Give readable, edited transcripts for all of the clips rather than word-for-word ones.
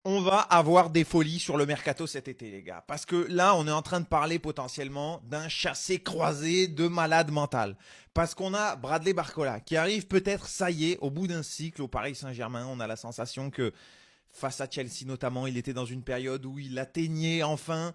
On va avoir des folies sur le mercato cet été, les gars. Parce que là, on est en train de parler potentiellement d'un chassé-croisé de malade mental. Parce qu'on a Bradley Barcola qui arrive peut-être, ça y est, au bout d'un cycle au Paris Saint-Germain. On a la sensation que face à Chelsea notamment, il était dans une période où il atteignait enfin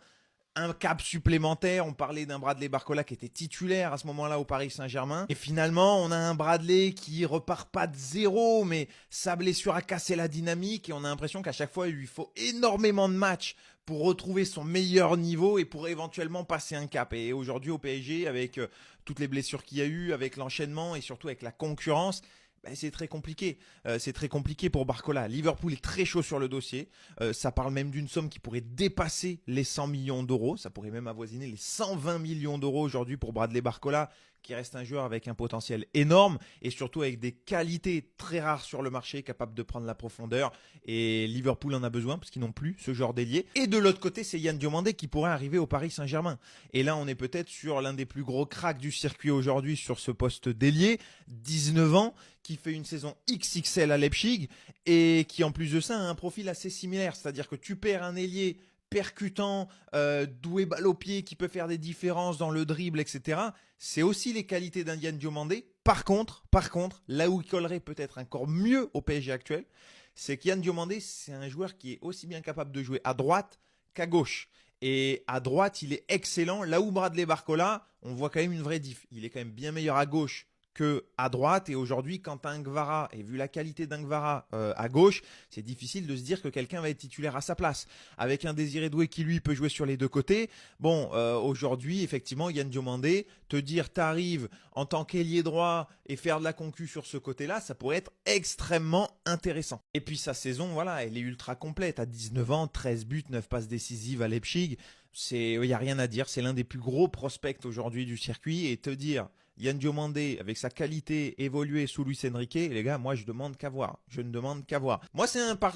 un cap supplémentaire. On parlait d'un Bradley Barcola qui était titulaire à ce moment-là au Paris Saint-Germain. Et finalement, on a un Bradley qui repart pas de zéro, mais sa blessure a cassé la dynamique et on a l'impression qu'à chaque fois, il lui faut énormément de matchs pour retrouver son meilleur niveau et pour éventuellement passer un cap. Et aujourd'hui au PSG, avec toutes les blessures qu'il y a eu, avec l'enchaînement et surtout avec la concurrence, ben, c'est très compliqué. C'est très compliqué pour Barcola. Liverpool est très chaud sur le dossier. Ça parle même d'une somme qui pourrait dépasser les 100 millions d'euros. Ça pourrait même avoisiner les 120 millions d'euros aujourd'hui pour Bradley Barcola, qui reste un joueur avec un potentiel énorme et surtout avec des qualités très rares sur le marché, capable de prendre la profondeur. Et Liverpool en a besoin parce qu'ils n'ont plus ce genre d'ailier. Et de l'autre côté, c'est Yann Diomandé qui pourrait arriver au Paris Saint-Germain. Et là, on est peut-être sur l'un des plus gros cracks du circuit aujourd'hui sur ce poste d'ailier, 19 ans, qui fait une saison XXL à Leipzig et qui en plus de ça a un profil assez similaire. C'est-à-dire que tu perds un ailier percutant, doué balle au pied, qui peut faire des différences dans le dribble, etc. C'est aussi les qualités d'Indiane Diomandé. Par contre, là où il collerait peut-être encore mieux au PSG actuel, c'est qu'Yann Diomandé, c'est un joueur qui est aussi bien capable de jouer à droite qu'à gauche. Et à droite, il est excellent. Là où Bradley Barcola, on voit quand même une vraie diff. Il est quand même bien meilleur à gauche que à droite. Et aujourd'hui, quand tu as Ngvara, et vu la qualité d'Ngvara à gauche, c'est difficile de se dire que quelqu'un va être titulaire à sa place. Avec un Désiré Doué qui, lui, peut jouer sur les deux côtés. Bon, aujourd'hui, effectivement, Yann Diomandé, te dire t'arrives en tant qu'ailier droit et faire de la concu sur ce côté-là, ça pourrait être extrêmement intéressant. Et puis sa saison, voilà, elle est ultra complète. À 19 ans, 13 buts, 9 passes décisives à Leipzig. Il n'y a rien à dire. C'est l'un des plus gros prospects aujourd'hui du circuit. Et te dire Yann Diomandé, avec sa qualité évoluée sous Luis Enrique, les gars, moi je demande qu'à voir. Je ne demande qu'à voir. Moi,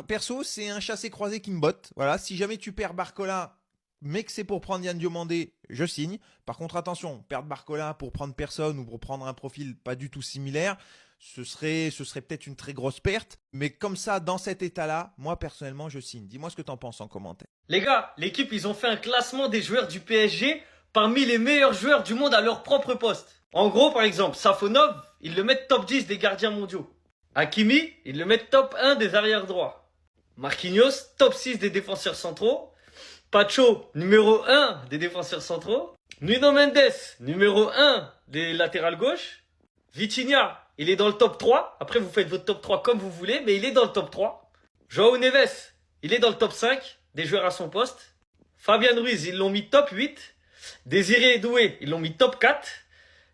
perso, c'est un chassé-croisé qui me botte. Voilà, si jamais tu perds Barcola, mais que c'est pour prendre Yann Diomandé, je signe. Par contre, attention, perdre Barcola pour prendre personne ou pour prendre un profil pas du tout similaire, ce serait peut-être une très grosse perte. Mais comme ça, dans cet état-là, moi personnellement, je signe. Dis-moi ce que t'en penses en commentaire. Les gars, l'équipe, ils ont fait un classement des joueurs du PSG parmi les meilleurs joueurs du monde à leur propre poste. En gros, par exemple, Safonov, ils le mettent top 10 des gardiens mondiaux. Hakimi, ils le mettent top 1 des arrières droits. Marquinhos, top 6 des défenseurs centraux. Pacho, numéro 1 des défenseurs centraux. Nuno Mendes, numéro 1 des latérales gauche. Vitinha, il est dans le top 3. Après, vous faites votre top 3 comme vous voulez, mais il est dans le top 3. Joao Neves, il est dans le top 5 des joueurs à son poste. Fabian Ruiz, ils l'ont mis top 8. Désiré Doué, ils l'ont mis top 4.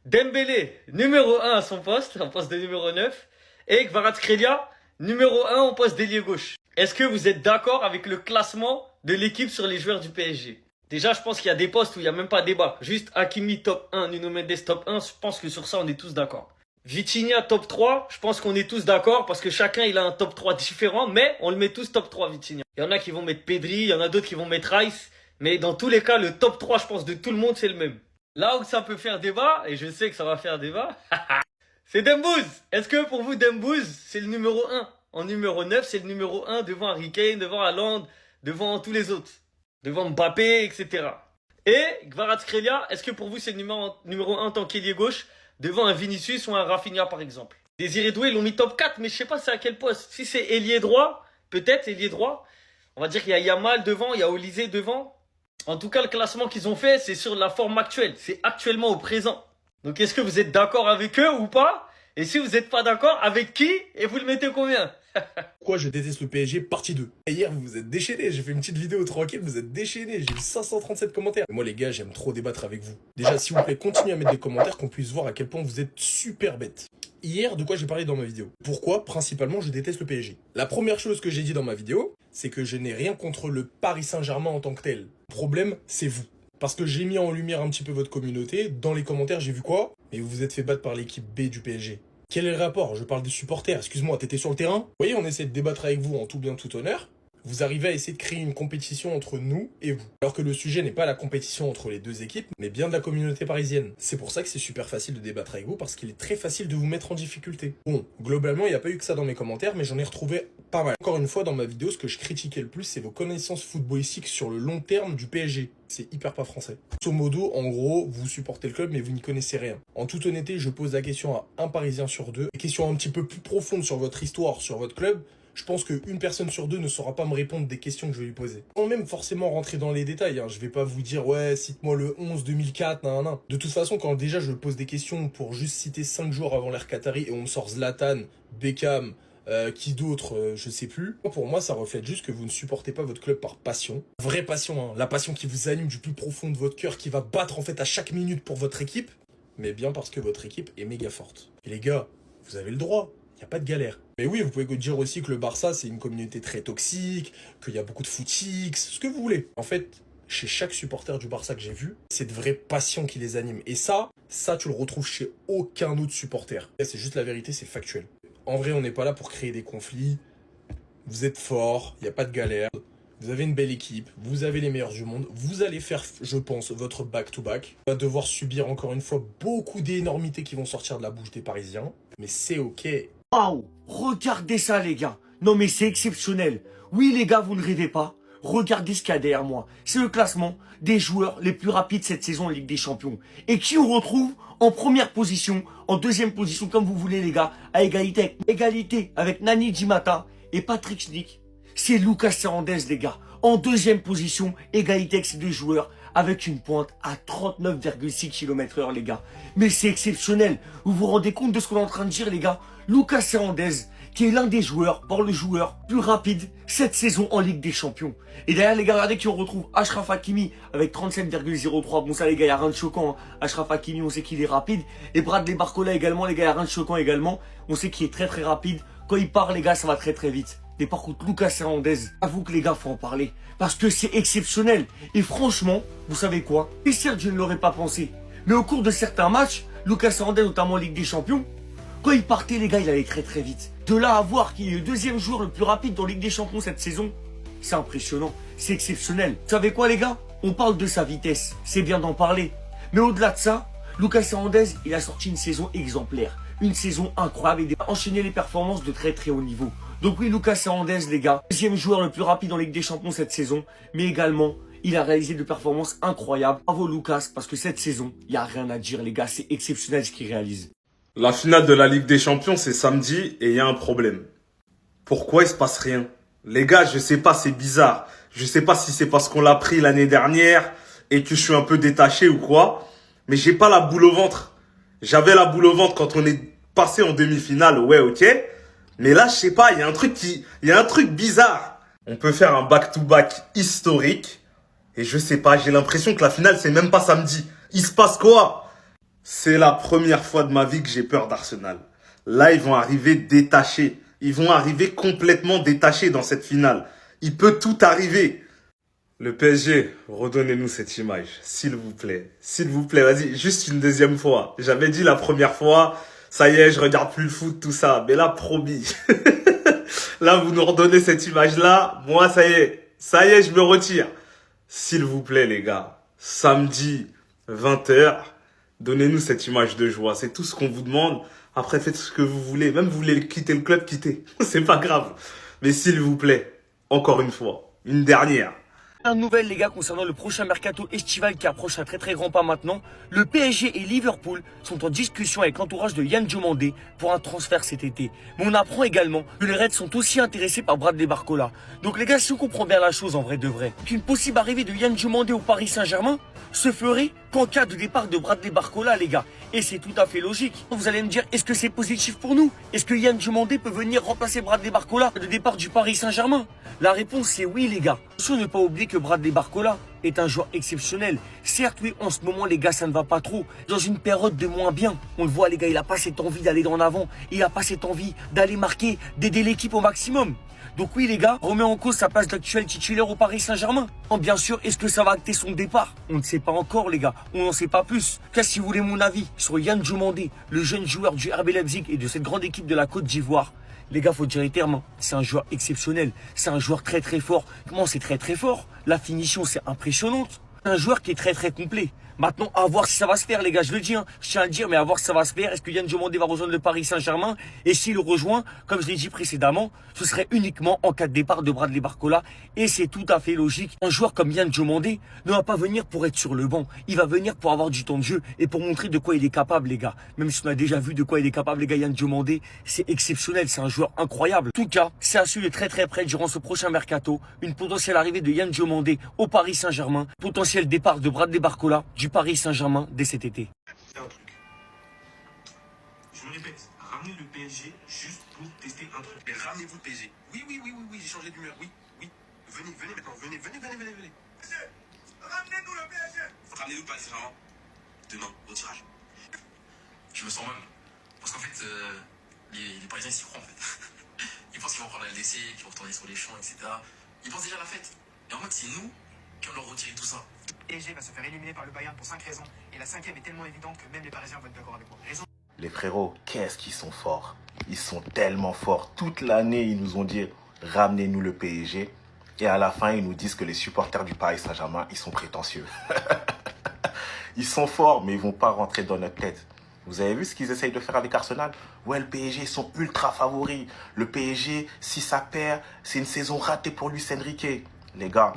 Dembélé, numéro 1 à son poste, en poste de numéro 9. Et Kvaratskhelia, numéro 1 au poste d'ailier gauche. Est-ce que vous êtes d'accord avec le classement de l'équipe sur les joueurs du PSG? Déjà, je pense qu'il y a des postes où il n'y a même pas débat. Juste Hakimi top 1, Nuno Mendes top 1, je pense que sur ça, on est tous d'accord. Vitinha top 3, je pense qu'on est tous d'accord parce que chacun il a un top 3 différent, mais on le met tous top 3 Vitinha. Il y en a qui vont mettre Pedri, il y en a d'autres qui vont mettre Rice, mais dans tous les cas, le top 3, je pense, de tout le monde, c'est le même. Là où ça peut faire débat, et je sais que ça va faire débat, c'est Dembouz. Est-ce que pour vous, Dembouz, c'est le numéro 1? En numéro 9, c'est le numéro 1 devant Harry Kane, devant Haaland, devant tous les autres. Devant Mbappé, etc. Et Kvaratskhelia, est-ce que pour vous, c'est le numéro 1 en tant qu'ailier gauche, devant un Vinicius ou un Rafinha, par exemple? Désiré Doué, ils l'ont mis top 4, mais je sais pas c'est à quel poste. Si c'est ailier droit, peut-être ailier droit. On va dire qu'il y a Yamal devant, il y a Olysée devant. En tout cas, le classement qu'ils ont fait, c'est sur la forme actuelle. C'est actuellement au présent. Donc, est-ce que vous êtes d'accord avec eux ou pas? Et si vous n'êtes pas d'accord, avec qui? Et vous le mettez combien? Pourquoi je déteste le PSG, partie 2. Et hier, vous vous êtes déchaînés. J'ai fait une petite vidéo tranquille, vous êtes déchaînés. J'ai eu 537 commentaires. Mais moi, les gars, j'aime trop débattre avec vous. Déjà, s'il vous plaît, continuez à mettre des commentaires qu'on puisse voir à quel point vous êtes super bêtes. Hier, de quoi j'ai parlé dans ma vidéo? Pourquoi, principalement, je déteste le PSG? La première chose que j'ai dit dans ma vidéo, c'est que je n'ai rien contre le Paris Saint-Germain en tant que tel. Le problème, c'est vous. Parce que j'ai mis en lumière un petit peu votre communauté. Dans les commentaires, j'ai vu quoi? Mais vous vous êtes fait battre par l'équipe B du PSG. Quel est le rapport? Je parle des supporters. Excuse-moi, t'étais sur le terrain? Vous voyez, on essaie de débattre avec vous en tout bien, tout honneur. vous arrivez à essayer de créer une compétition entre nous et vous. Alors que le sujet n'est pas la compétition entre les deux équipes, mais bien de la communauté parisienne. C'est pour ça que c'est super facile de débattre avec vous, parce qu'il est très facile de vous mettre en difficulté. Bon, globalement, il n'y a pas eu que ça dans mes commentaires, mais j'en ai retrouvé pas mal. Encore une fois, dans ma vidéo, ce que je critiquais le plus, c'est vos connaissances footballistiques sur le long terme du PSG. C'est hyper pas français. Grosso modo, en gros, vous supportez le club, mais vous n'y connaissez rien. En toute honnêteté, je pose la question à un Parisien sur deux. Des questions un petit peu plus profondes sur votre histoire, sur votre club. Je pense qu'une personne sur deux ne saura pas me répondre des questions que je vais lui poser. Sans même forcément rentrer dans les détails, hein. Je vais pas vous dire, ouais, cite-moi le 11 2004, nan. De toute façon, quand déjà je pose des questions pour juste citer 5 jours avant l'ère Qatari et on me sort Zlatan, Beckham, qui d'autre, je sais plus. Pour moi, ça reflète juste que vous ne supportez pas votre club par passion. Vraie passion, hein. La passion qui vous anime du plus profond de votre cœur, qui va battre en fait à chaque minute pour votre équipe, mais bien parce que votre équipe est méga forte. Et les gars, vous avez le droit. Il n'y a pas de galère. Mais oui, vous pouvez dire aussi que le Barça, c'est une communauté très toxique, qu'il y a beaucoup de footix, ce que vous voulez. En fait, chez chaque supporter du Barça que j'ai vu, c'est de vraies passions qui les animent. Et ça, tu le retrouves chez aucun autre supporter. C'est juste la vérité, c'est factuel. En vrai, on n'est pas là pour créer des conflits. Vous êtes forts, il n'y a pas de galère. Vous avez une belle équipe, vous avez les meilleurs du monde. Vous allez faire, je pense, votre back-to-back. On va devoir subir encore une fois beaucoup d'énormités qui vont sortir de la bouche des Parisiens. Mais c'est ok. Waouh, regardez ça les gars. Non mais c'est exceptionnel. Oui les gars, vous ne rêvez pas. Regardez ce qu'il y a derrière moi. C'est le classement des joueurs les plus rapides cette saison en Ligue des Champions. Et qui on retrouve en première position, en deuxième position, comme vous voulez les gars, à égalité. Égalité avec Nani Di Matteo et Patrick Schick. C'est Lucas Hernandez les gars. En deuxième position, égalité avec ces deux joueurs, avec une pointe à 39,6 km/h les gars. Mais c'est exceptionnel. Vous vous rendez compte de ce qu'on est en train de dire les gars? Lucas Hernandez, qui est l'un des joueurs, voire le joueur plus rapide cette saison en Ligue des Champions. Et derrière les gars, regardez qui on retrouve. Achraf Hakimi avec 37,03. Bon ça les gars, il n'y a rien de choquant. Hein. Achraf Hakimi, on sait qu'il est rapide. Et Bradley Barcola également, les gars, il n'y a rien de choquant également. On sait qu'il est très très rapide. Quand il part les gars, ça va très très vite. Mais par contre, Lucas Hernandez, avoue que les gars, faut en parler. Parce que c'est exceptionnel. Et franchement, vous savez quoi? Et certes, je ne l'aurais pas pensé. Mais au cours de certains matchs, Lucas Hernandez, notamment en Ligue des Champions, quand il partait, les gars, il allait très très vite. De là à voir qu'il est le deuxième joueur le plus rapide dans Ligue des Champions cette saison, c'est impressionnant, c'est exceptionnel. Vous savez quoi les gars? On parle de sa vitesse, c'est bien d'en parler. Mais au-delà de ça, Lucas Hernandez, il a sorti une saison exemplaire. Une saison incroyable et il a enchaîné les performances de très très haut niveau. Donc oui, Lucas Hernandez, les gars, deuxième joueur le plus rapide en Ligue des Champions cette saison, mais également, il a réalisé de performances incroyables. Bravo Lucas, parce que cette saison, il n'y a rien à dire les gars, c'est exceptionnel ce qu'il réalise. La finale de la Ligue des Champions, c'est samedi et il y a un problème. Pourquoi il se passe rien? Les gars, je sais pas, c'est bizarre. Je sais pas si c'est parce qu'on l'a pris l'année dernière et que je suis un peu détaché ou quoi, mais j'ai pas la boule au ventre. J'avais la boule au ventre quand on est passé en demi-finale, ouais, ok. Mais là, je sais pas, il y a un truc bizarre. On peut faire un back-to-back historique et je sais pas, j'ai l'impression que la finale, c'est même pas samedi. Il se passe quoi? C'est la première fois de ma vie que j'ai peur d'Arsenal. Là, ils vont arriver détachés. Ils vont arriver complètement détachés dans cette finale. Il peut tout arriver. Le PSG, redonnez-nous cette image, s'il vous plaît. S'il vous plaît, vas-y, juste une deuxième fois. J'avais dit la première fois, ça y est, je regarde plus le foot, tout ça. Mais là, promis. Là, vous nous redonnez cette image-là. Moi, ça y est, je me retire. S'il vous plaît, les gars. Samedi, 20h. Donnez-nous cette image de joie. C'est tout ce qu'on vous demande. Après, faites ce que vous voulez. Même vous voulez quitter le club, quittez. C'est pas grave. Mais s'il vous plaît, encore une fois, une dernière. Une nouvelle les gars concernant le prochain mercato estival qui approche un très très grand pas maintenant. Le PSG et Liverpool sont en discussion avec l'entourage de Yann Diomandé pour un transfert cet été. Mais on apprend également que les Reds sont aussi intéressés par Bradley Barcola. Donc les gars, si on comprend bien la chose en vrai de vrai, qu'une possible arrivée de Yann Diomandé au Paris Saint-Germain se ferait qu'en cas de départ de Bradley Barcola les gars. Et c'est tout à fait logique. Vous allez me dire, est-ce que c'est positif pour nous? Est-ce que Yann Diomandé peut venir remplacer Bradley Barcola de départ du Paris Saint-Germain? La réponse c'est oui les gars. Attention, ne pas oublier que Bradley Barcola est un joueur exceptionnel. Certes oui, en ce moment les gars ça ne va pas trop. Dans une période de moins bien. On le voit les gars, il a pas cette envie d'aller en avant. Il a pas cette envie d'aller marquer, d'aider l'équipe au maximum. Donc oui les gars, remet en cause sa place d'actuel titulaire au Paris Saint-Germain. Bien sûr, est-ce que ça va acter son départ? On ne sait pas encore les gars, on n'en sait pas plus. Car si vous voulez mon avis sur Yann Diomandé, le jeune joueur du RB Leipzig et de cette grande équipe de la Côte d'Ivoire, Les gars, faut dire les termes. C'est un joueur exceptionnel. C'est un joueur très très fort. Comment c'est très très fort? La finition, c'est impressionnante. C'est un joueur qui est très très complet. Maintenant, à voir si ça va se faire, les gars, je le dis, hein. Je tiens à le dire, mais à voir si ça va se faire. Est-ce que Yann Diomandé va rejoindre le Paris Saint-Germain? Et s'il le rejoint, comme je l'ai dit précédemment, ce serait uniquement en cas de départ de Bradley Barcola. Et c'est tout à fait logique. Un joueur comme Yann Diomandé ne va pas venir pour être sur le banc. Il va venir pour avoir du temps de jeu et pour montrer de quoi il est capable, les gars. Même si on a déjà vu de quoi il est capable, les gars, Yann Diomandé, c'est exceptionnel. C'est un joueur incroyable. En tout cas, c'est à suivre de très très près durant ce prochain mercato. Une potentielle arrivée de Yann Diomandé au Paris Saint-Germain. Potentiel départ de Bradley Barcola du Paris Saint-Germain dès cet été. C'est un truc. Je me répète, ramenez le PSG juste pour tester un truc. Mais ramenez-vous le PSG. Oui, j'ai changé d'humeur, oui. Venez maintenant, venez. Ramenez-nous le PSG. Ramenez-nous le Paris Saint-Germain. Demain, au tirage. Je me sens mal. Parce qu'en fait, les Parisiens, ils s'y croient en fait. Ils pensent qu'ils vont prendre la LDC, qu'ils vont retourner sur les champs, etc. Ils pensent déjà à la fête. Et en fait, c'est nous qui allons leur retirer tout ça. PSG va se faire éliminer par le Bayern pour 5 raisons. Et la cinquième est tellement évidente que même les Parisiens vont être d'accord avec moi. Raison. Les frérots, qu'est-ce qu'ils sont forts. Ils sont tellement forts. Toute l'année, ils nous ont dit « Ramenez-nous le PSG ». Et à la fin, ils nous disent que les supporters du Paris Saint-Germain, ils sont prétentieux. Ils sont forts, mais ils vont pas rentrer dans notre tête. Vous avez vu ce qu'ils essayent de faire avec Arsenal? Ouais, le PSG, ils sont ultra favoris. Le PSG, si ça perd, c'est une saison ratée pour Luis Enrique. Les gars,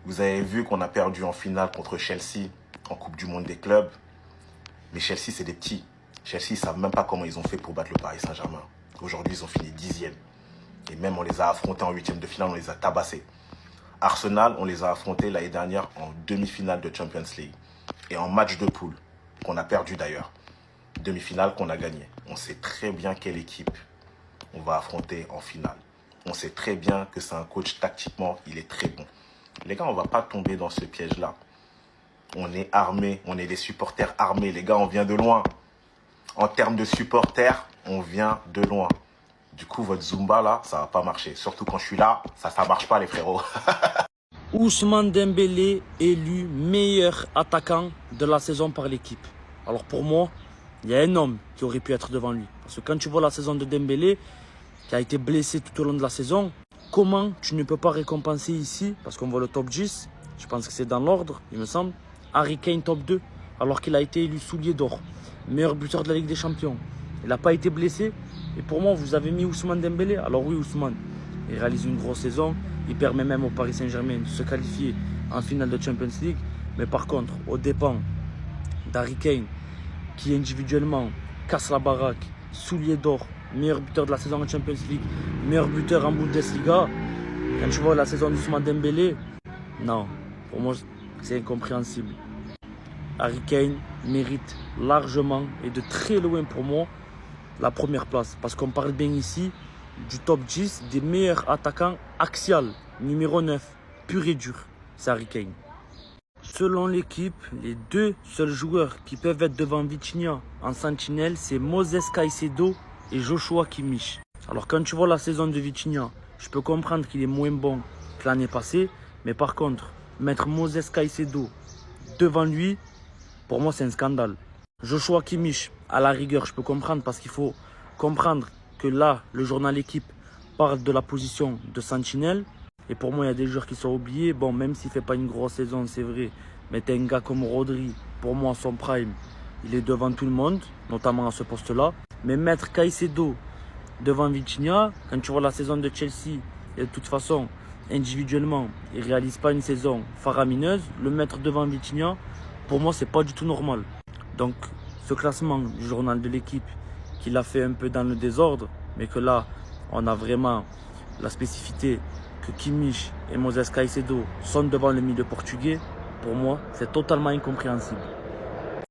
vous avez vu qu'on a perdu en finale contre Chelsea en Coupe du Monde des clubs. Mais Chelsea, c'est des petits. Chelsea, ils ne savent même pas comment ils ont fait pour battre le Paris Saint-Germain. Aujourd'hui, ils ont fini 10e. Et même, on les a affrontés en 8e de finale, on les a tabassés. Arsenal, on les a affrontés l'année dernière en demi-finale de Champions League. Et en match de poule, qu'on a perdu d'ailleurs. Demi-finale qu'on a gagné. On sait très bien quelle équipe on va affronter en finale. On sait très bien que c'est un coach tactiquement, il est très bon. Les gars, on ne va pas tomber dans ce piège-là. On est armés, on est des supporters armés. Les gars, on vient de loin. En termes de supporters, on vient de loin. Du coup, votre Zumba, là, ça va pas marcher. Surtout quand je suis là, ça marche pas, les frérots. Ousmane Dembélé élu meilleur attaquant de la saison par l'équipe. Alors pour moi, il y a un homme qui aurait pu être devant lui. Parce que quand tu vois la saison de Dembélé, qui a été blessé tout au long de la saison, comment tu ne peux pas récompenser ici, parce qu'on voit le top 10, je pense que c'est dans l'ordre, il me semble, Harry Kane top 2, alors qu'il a été élu soulier d'or, meilleur buteur de la Ligue des Champions. Il n'a pas été blessé. Et pour moi, vous avez mis Ousmane Dembélé. Alors oui, Ousmane, il réalise une grosse saison. Il permet même au Paris Saint-Germain de se qualifier en finale de Champions League. Mais par contre, aux dépens d'Harry Kane, qui individuellement casse la baraque, soulier d'or, meilleur buteur de la saison en Champions League, meilleur buteur en Bundesliga. Quand tu vois la saison d'Ousmane Dembélé, non, pour moi, c'est incompréhensible. Harry Kane mérite largement et de très loin pour moi la première place. Parce qu'on parle bien ici du top 10 des meilleurs attaquants axial. Numéro 9, pur et dur, c'est Harry Kane. Selon l'équipe, les deux seuls joueurs qui peuvent être devant Vitinha en sentinelle, c'est Moses Caicedo et Joshua Kimmich. Alors quand tu vois la saison de Vitinha, je peux comprendre qu'il est moins bon que l'année passée. Mais par contre, mettre Moses Caicedo devant lui, pour moi c'est un scandale. Joshua Kimmich, à la rigueur, je peux comprendre parce qu'il faut comprendre que là, le journal Équipe parle de la position de sentinelle. Et pour moi, il y a des joueurs qui sont oubliés. Bon, même s'il ne fait pas une grosse saison, c'est vrai. Mais t'as un gars comme Rodri, pour moi, son prime, il est devant tout le monde, notamment à ce poste-là. Mais mettre Caicedo devant Vitinha, quand tu vois la saison de Chelsea, et de toute façon, individuellement, il ne réalise pas une saison faramineuse. Le mettre devant Vitinha, pour moi, c'est pas du tout normal. Donc, ce classement du journal de l'équipe, qu'il a fait un peu dans le désordre, mais que là, on a vraiment la spécificité que Kimmich et Moses Caicedo sont devant le milieu portugais, pour moi, c'est totalement incompréhensible.